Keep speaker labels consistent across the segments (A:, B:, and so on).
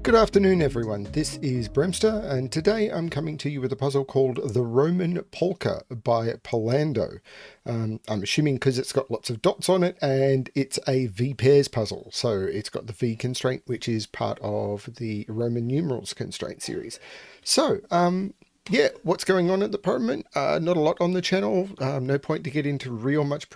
A: Good afternoon everyone, this is BremSter and today I'm coming to you with a puzzle called The Roman Polka by Pallando. I'm assuming because it's got lots of dots on it and it's a V pairs puzzle, so it's got the V constraint which is part of the Roman numerals constraint series. So yeah, what's going on at the moment? Not a lot on the channel. No point to get into real much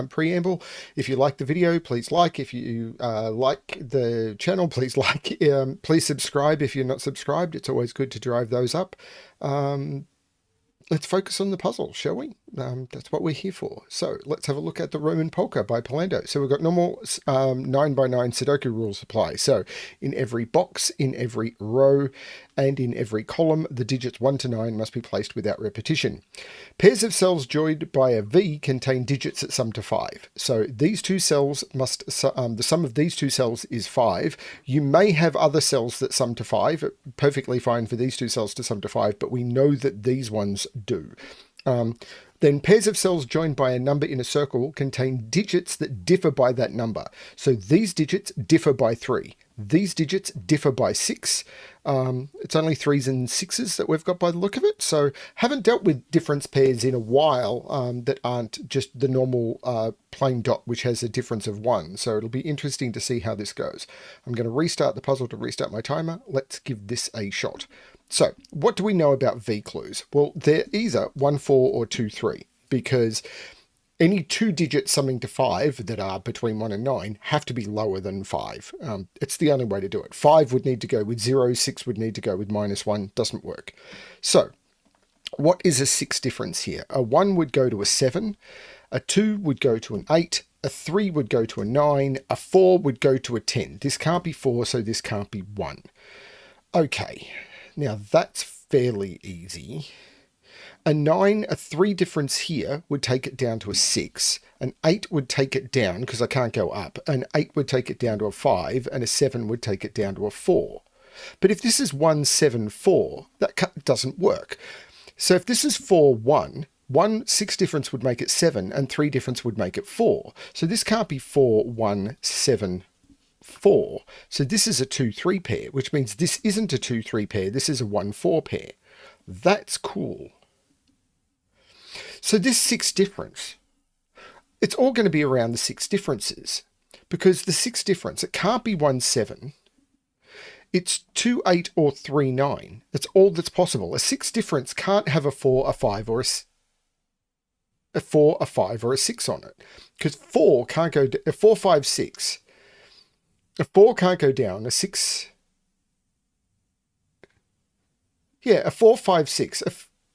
A: preamble. If you like the video, please like. If you like the channel, please like. Please subscribe if you're not subscribed. It's always good to drive those up. Let's focus on the puzzle, shall we? That's what we're here for. So let's have a look at the Roman Polka by Pallando. So we've got normal 9x9 Sudoku rules apply. So in every box, in every row, and in every column, the digits 1 to 9 must be placed without repetition. Pairs of cells joined by a V contain digits that sum to 5. So these two cells must, the sum of these two cells is 5. You may have other cells that sum to 5. Perfectly fine for these two cells to sum to 5, but we know that these ones do. Then pairs of cells joined by a number in a circle contain digits that differ by that number. So these digits differ by 3. These digits differ by 6. It's only 3s and 6s that we've got by the look of it. So haven't dealt with difference pairs in a while that aren't just the normal plain dot, which has a difference of 1. So it'll be interesting to see how this goes. I'm going to restart the puzzle to restart my timer. Let's give this a shot. So what do we know about V clues? Well, they're either 1, 4 or 2, 3, because any two digits summing to 5 that are between 1 and 9 have to be lower than 5. It's the only way to do it. 5 would need to go with 0, 6 would need to go with -1, doesn't work. So what is a 6 difference here? A 1 would go to a 7, a 2 would go to an 8, a 3 would go to a 9, a 4 would go to a 10. This can't be 4, so this can't be 1. Okay, now that's fairly easy. A 9, a 3 difference here would take it down to a 6. An 8 would take it down because I can't go up. An 8 would take it down to a 5 and a 7 would take it down to a 4. But if this is 1, 7, 4, that doesn't work. So if this is 4, 1, 6 difference would make it 7 and 3 difference would make it 4. So this can't be 4, 1, 7, 4. So this is a 2, 3 pair, which means this isn't a 2, 3 pair. This is a 1, 4 pair. That's cool. So this 6 difference, it's all going to be around the 6 differences, because the 6 difference, it can't be 1, 7. It's 2, 8 or 3, 9. That's all that's possible. A 6 difference can't have a 4, a 5 or a 4, a 5 or a 6 on it, because 4 can't go, a 4, 5, 6. A 4 can't go down, a 6, yeah, a 4, 5, 6,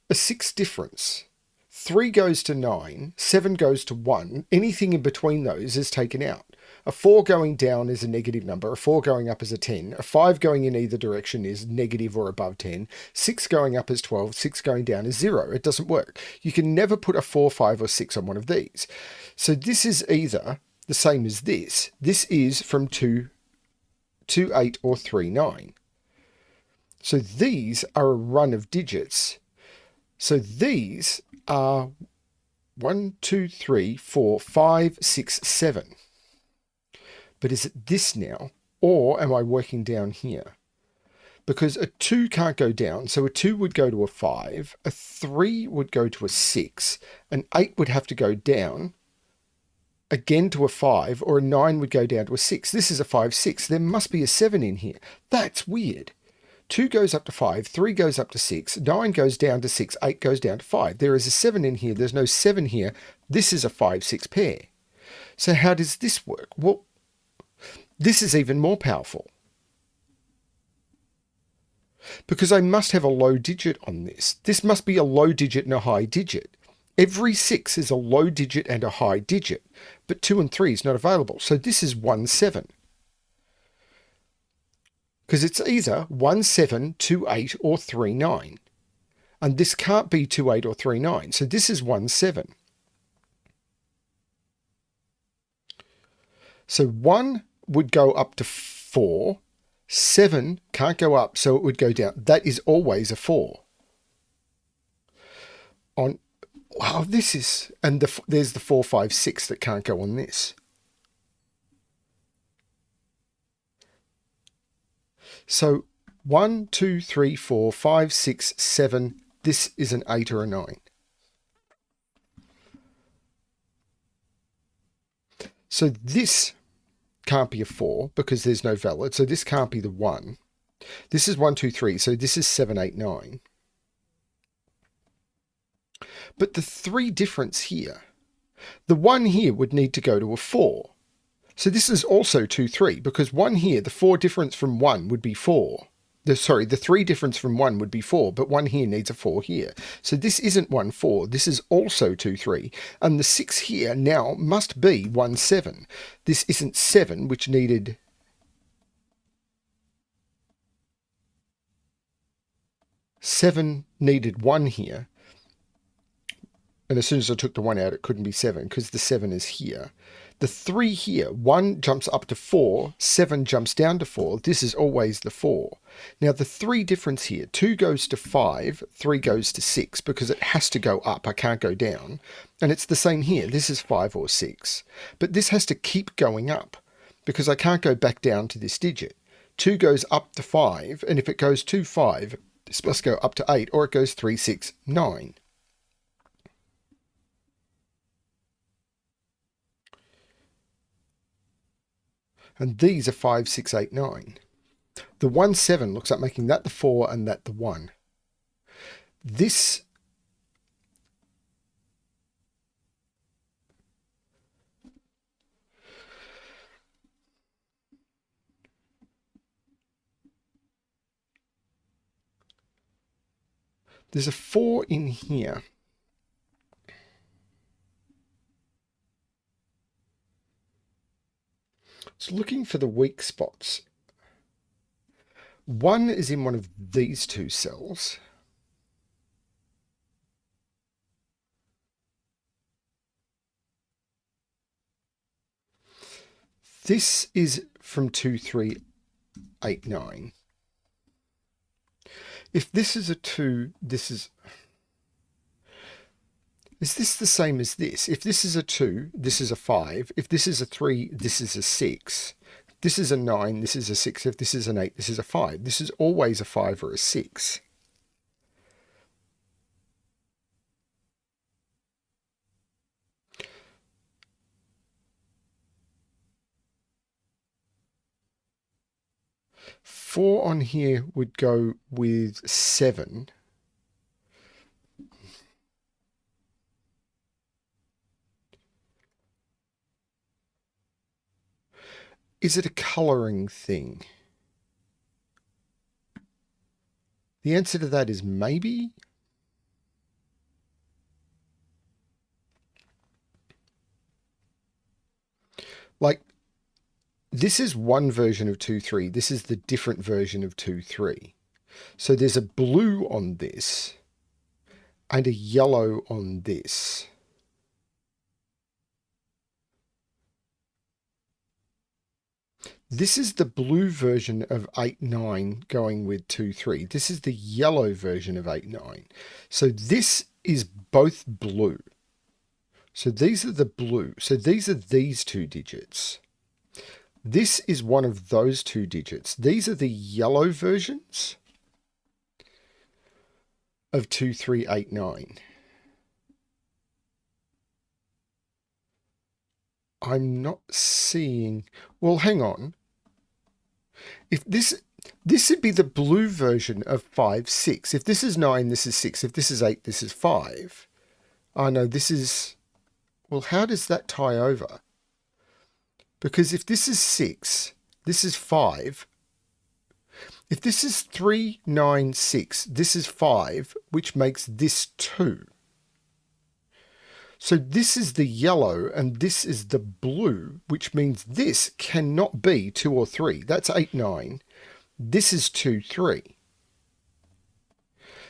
A: a 6 difference. 3 goes to 9, 7 goes to 1, anything in between those is taken out. A 4 going down is a negative number, a 4 going up is a 10, a 5 going in either direction is negative or above 10, 6 going up is 12, 6 going down is 0. It doesn't work. You can never put a 4, 5 or 6 on one of these. So this is either the same as this. This is from 2, 8 or 3, 9. So these are a run of digits. So these are 1, 2, 3, 4, 5, 6, 7. But is it this now, or am I working down here? Because a 2 can't go down, so a 2 would go to a 5, a 3 would go to a 6, an 8 would have to go down again to a 5, or a 9 would go down to a 6. This is a 5, 6. There must be a 7 in here. That's weird. 2 goes up to 5, 3 goes up to 6, 9 goes down to 6, 8 goes down to 5. There is a 7 in here. There's no 7 here. This is a 5, 6 pair. So how does this work? Well, this is even more powerful, because I must have a low digit on this. This must be a low digit and a high digit. Every 6 is a low digit and a high digit, but 2 and 3 is not available. So this is 1, 7. Because it's either 1, 7, 2, 8 or 3, 9. And this can't be 2, 8 or 3, 9. So this is 1, 7. So 1 would go up to 4. 7 can't go up, so it would go down. That is always a 4. Wow, this is... And there's the 4, 5, 6 that can't go on this. So 1, 2, 3, 4, 5, 6, 7. This is an 8 or a 9. So this can't be a 4 because there's no valid. So this can't be the 1. This is 1, 2, 3. So this is 7, 8, 9. But the 3 difference here, the 1 here would need to go to a 4. So this is also 2, 3 because 1 here, the 4 difference from 1 would be 4. The 3 difference from 1 would be 4, but 1 here needs a 4 here. So this isn't 1, 4. This is also 2, 3. And the 6 here now must be 1, 7. This isn't 7, which needed 7 needed 1 here. And as soon as I took the 1 out, it couldn't be 7 because the 7 is here. The 3 here, 1 jumps up to 4, 7 jumps down to 4. This is always the 4. Now the 3 difference here, 2 goes to 5, 3 goes to 6 because it has to go up. I can't go down. And it's the same here. This is 5 or 6. But this has to keep going up because I can't go back down to this digit. 2 goes up to 5, and if it goes to 5, this must go up to 8, or it goes 3, 6, 9. And these are 5, 6, 8, 9. The 1, 7 looks like making that the 4 and that the 1. This there's a 4 in here. It's looking for the weak spots. 1 is in one of these 2 cells. This is from 2, 3, 8, 9. If this is a 2, this is... Is this the same as this? If this is a 2, this is a 5. If this is a 3, this is a 6. If this is a 9, this is a 6. If this is an 8, this is a 5. This is always a 5 or a 6. Four on here would go with 7. Is it a colouring thing? The answer to that is maybe. Like, this is one version of 2-3. This is the different version of 2-3. So there's a blue on this and a yellow on this. This is the blue version of 8-9 going with 2-3. This is the yellow version of 8-9. So this is both blue. So these are the blue. So these are these 2 digits. This is one of those 2 digits. These are the yellow versions of 2-3-8-9. I'm not seeing... Well, hang on. If this would be the blue version of 5-6. If this is 9, this is 6. If this is 8, this is 5. Oh, no, this is... Well, how does that tie over? Because if this is 6, this is 5. If this is 3, 9, 6, this is 5, which makes this 2. So this is the yellow and this is the blue, which means this cannot be 2 or 3. That's 8-9. This is 2-3.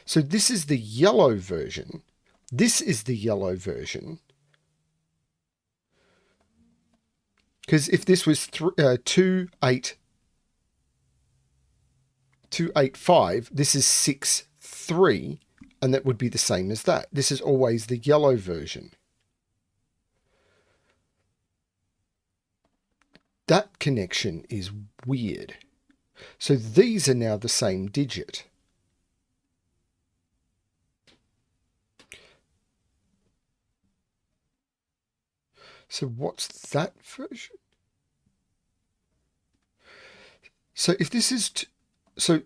A: So this is the yellow version. This is the yellow version. Because if this was 2-8-5, this is 6-3, and that would be the same as that. This is always the yellow version. That connection is weird. So these are now the same digit. So what's that version? So if this is... so...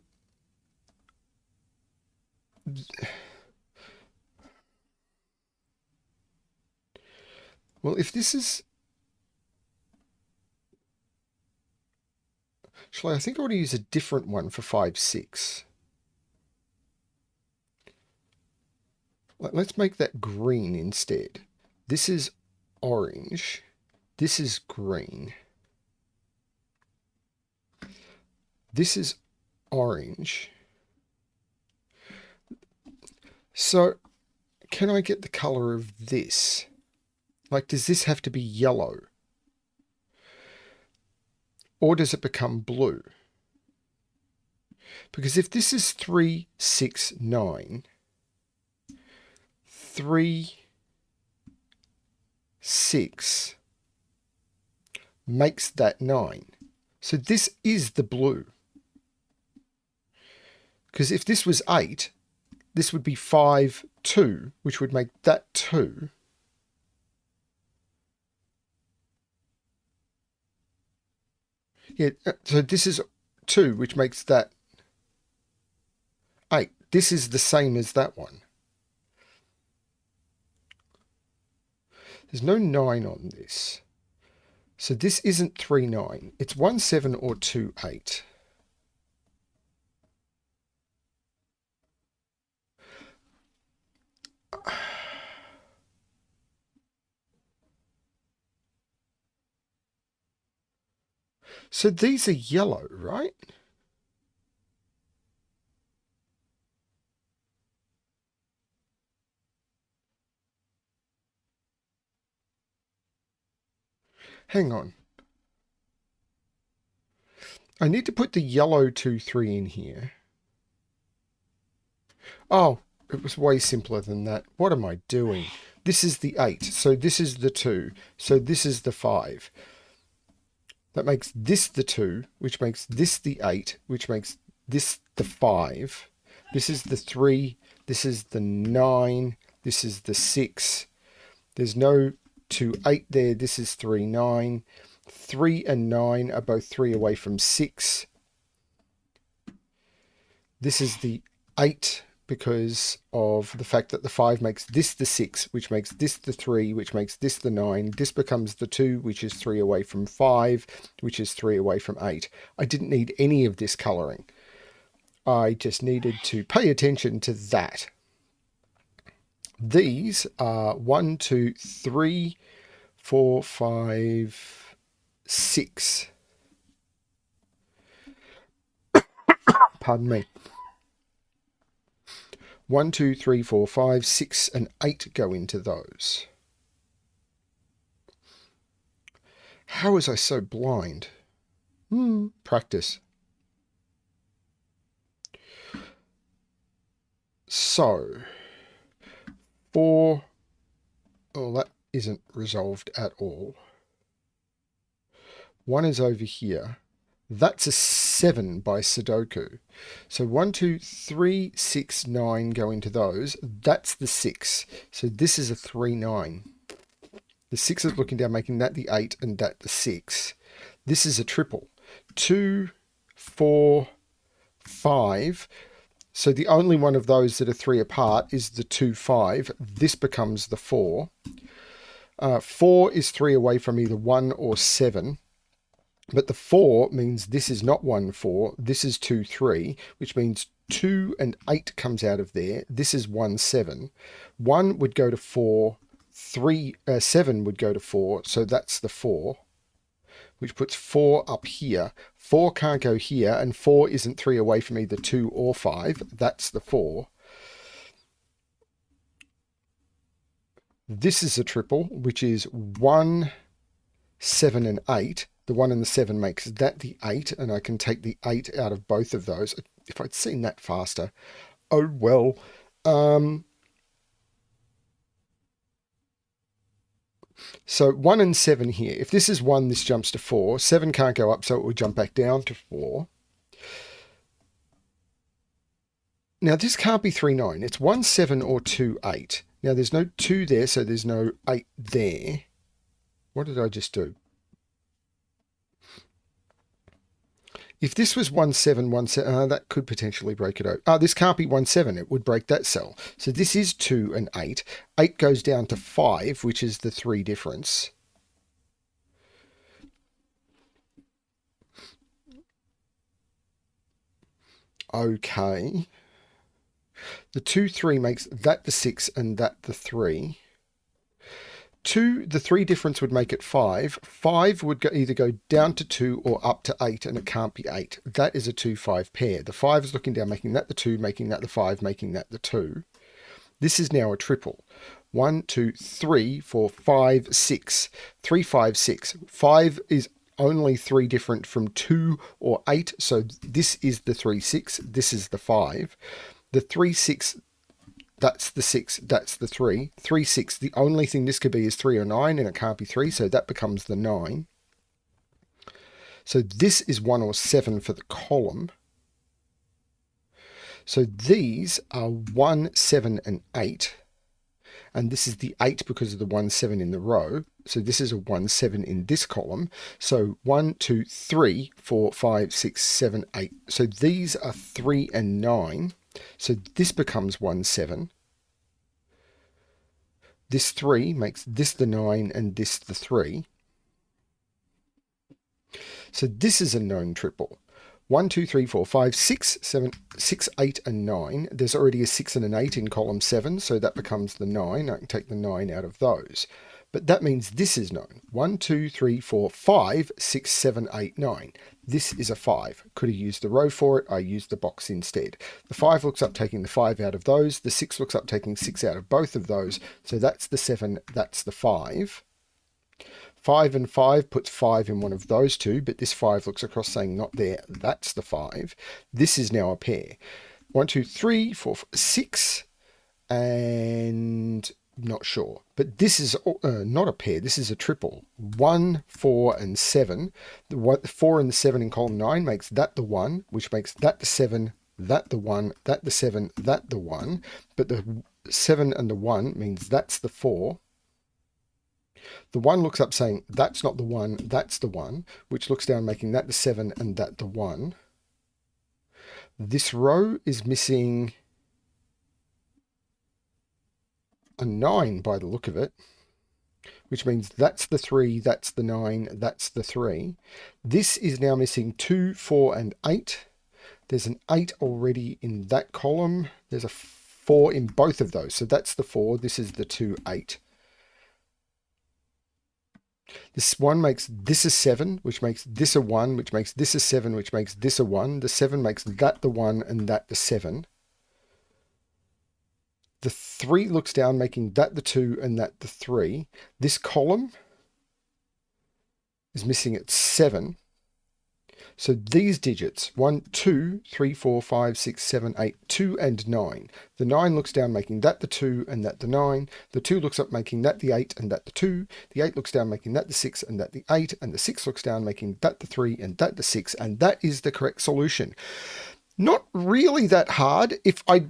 A: well, if this is... actually, I think I want to use a different one for 5, 6. Let's make that green instead. This is orange. This is green. This is orange. So, can I get the color of this? Like, does this have to be yellow? Or does it become blue? Because if this is 3, 6, 9, 3, 6 makes that 9. So this is the blue. Because if this was 8, this would be 5, 2, which would make that 2. Yeah, so this is 2, which makes that 8. This is the same as that one. There's no 9 on this. So this isn't 3, 9. It's 1, 7 or 2, 8. So these are yellow, right? Hang on. I need to put the yellow 2, 3 in here. Oh, it was way simpler than that. What am I doing? This is the 8, so this is the 2, so this is the 5. That makes this the 2, which makes this the 8, which makes this the 5. This is the 3, this is the 9, this is the 6. There's no 2, 8 there, this is 3, 9. 3 and 9 are both 3 away from 6. This is the 8 because of the fact that the 5 makes this the 6, which makes this the 3, which makes this the 9. This becomes the 2, which is 3 away from 5, which is 3 away from 8. I didn't need any of this colouring. I just needed to pay attention to that. These are 1, 2, 3, 4, 5, 6. Pardon me. 1, 2, 3, 4, 5, 6, and 8 go into those. How was I so blind? Practice. So, 4... oh, that isn't resolved at all. 1 is over here. That's a 7 by Sudoku. So 1, 2, 3, 6, 9 go into those. That's the 6. So this is a 3, 9. The 6 is looking down, making that the 8 and that the 6. This is a triple. 2, 4, 5. So the only one of those that are 3 apart is the 2, 5. This becomes the 4. 4 is 3 away from either 1 or 7. But the 4 means this is not 1, 4. This is 2, 3, which means 2 and 8 comes out of there. This is 1, 7. 1 would go to 4. 7 would go to 4. So that's the 4, which puts 4 up here. 4 can't go here, and 4 isn't 3 away from either 2 or 5. That's the 4. This is a triple, which is 1, 7, and 8. The 1 and the 7 makes that the 8, and I can take the 8 out of both of those. If I'd seen that faster. Oh, well. So 1 and 7 here. If this is 1, this jumps to 4. 7 can't go up, so it will jump back down to 4. Now, this can't be 3, 9. It's 1, 7 or 2, 8. Now, there's no 2 there, so there's no 8 there. What did I just do? If this was 1, 7, 1, 7, that could potentially break it out. This can't be 1, 7. It would break that cell. So this is 2 and 8. 8 goes down to 5, which is the 3 difference. Okay. The 2, 3 makes that the 6 and that the 3. 2, the 3 difference would make it 5. 5 would either go down to 2 or up to 8, and it can't be 8. That is a 2, 5 pair. The 5 is looking down, making that the 2, making that the 5, making that the 2. This is now a triple. 1, 2, 3, 4, 5, 6. 3, 5, 6. 5 is only 3 different from 2 or 8, so this is the 3, 6. This is the 5. The 3, 6... That's the 6, that's the 3. 3, 6, the only thing this could be is 3 or 9, and it can't be 3, so that becomes the 9. So this is 1 or 7 for the column. So these are 1, 7, and 8. And this is the 8 because of the 1, 7 in the row. So this is a 1, 7 in this column. So 1, 2, 3, 4, 5, 6, 7, 8. So these are 3 and 9. So this becomes 1, 7. This 3 makes this the 9 and this the 3. So this is a known triple. 1, 2, 3, 4, 5, 6, 7, 6, 8, and 9. There's already a 6 and an 8 in column 7, so that becomes the 9. I can take the 9 out of those. But that means this is known. 1, 2, 3, 4, 5, 6, 7, 8, 9. This is a 5. Could have used the row for it. I used the box instead. The 5 looks up taking the 5 out of those. The 6 looks up taking 6 out of both of those. So that's the 7, that's the 5. 5 and 5 puts 5 in one of those two, but this 5 looks across saying not there. That's the 5. This is now a pair. 1, 2, 3, 4, 6, and not sure. But this is not a pair. This is a triple. 1, 4, and 7. The 4 and the 7 in column 9 makes that the 1, which makes that the 7, that the 1, that the 7, that the 1. But the 7 and the 1 means that's the 4. The 1 looks up saying that's not the 1, that's the 1, which looks down making that the 7 and that the 1. This row is missing a 9 by the look of it, which means that's the 3, that's the 9, that's the 3. This is now missing 2, 4, and 8. There's an 8 already in that column. There's a 4 in both of those. So that's the 4. This is the 2, 8. This 1 makes this a 7, which makes this a 1, which makes this a 7, which makes this a 1. The 7 makes that the 1 and that the 7. The 3 looks down, making that the 2 and that the 3. This column is missing at 7. So these digits, 1, 2, 3, 4, 5, 6, 7, 8, 2, and 9. The 9 looks down, making that the 2 and that the 9. The 2 looks up, making that the 8 and that the 2. The 8 looks down, making that the 6 and that the 8. And the 6 looks down, making that the 3 and that the 6. And that is the correct solution. Not really that hard. If I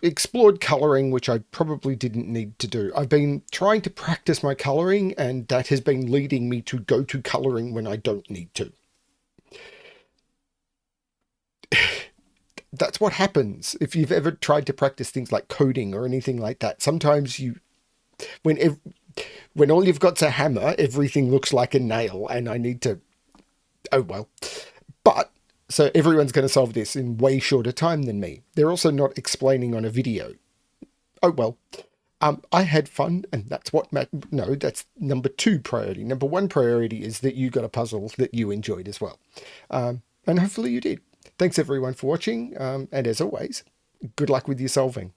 A: explored colouring, which I probably didn't need to do. I've been trying to practice my colouring, and that has been leading me to go to colouring when I don't need to. That's what happens if you've ever tried to practice things like coding or anything like that. Sometimes when all you've got's a hammer, everything looks like a nail, and I need to... Oh, well. But, so everyone's going to solve this in way shorter time than me. They're also not explaining on a video. Oh, well. I had fun, and that's what... No, that's number 2 priority. Number 1 priority is that you got a puzzle that you enjoyed as well. And hopefully you did. Thanks everyone for watching, and as always, good luck with your solving.